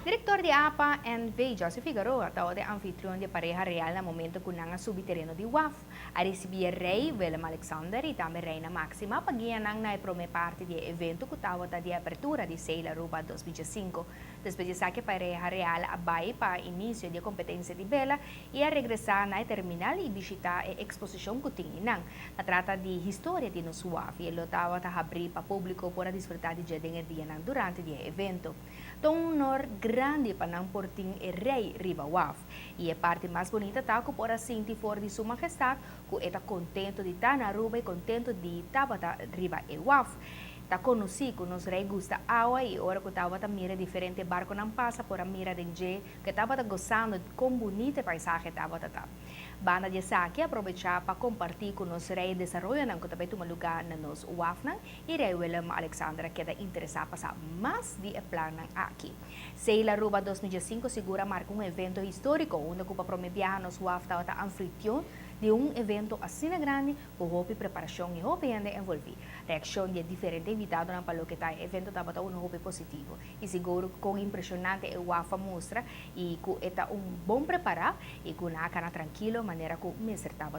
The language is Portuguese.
Director de APA NV Joseph Figueroa tao de anfitrión de Pareha Real na momento kunang subiterreno de WAF. A recibir Rei Willem Alexander e também Reina Máxima pagianang na prome parte de evento kutawata de apertura de Seila Ruba 2025. Después de saque Pareha Real abay pa início de competência de Bela e a regressar na terminal e Bishita e exposição kutinginang. Na trata de história de nos WAF e lotawa ta abrir pa público para desfrutar de jedeng dianang durante de evento. Tom nor grande pa ng porting e rei riba WAF. E a parte mais bonita tá que por assim for de sua majestade, que está contento de estar na Aruba e contento de estar riba e WAF. Tá conhecido nos rei gusta água e ora que estava a mira diferente barco não passa por a mira de que estava gostando com bonita paisagem estava tá. Banda de saque aproveitar para compartilhar com nos rei desenvolver não que também toma lugar na nos UAF e rei Willem Alexander que está interessado passar mais de plano aqui. Seila Ruba 2005 segura marca evento histórico onde ocupa prometer nos UAF estava anfitrião de evento assim grande por roupa preparação e roupa ainda envolver. Reação de diferente invitado na palo que está evento estava roupa positivo e seguro com impressionante o UAF mostra e que está bom preparado e com a cara tranquilo maneira que me estava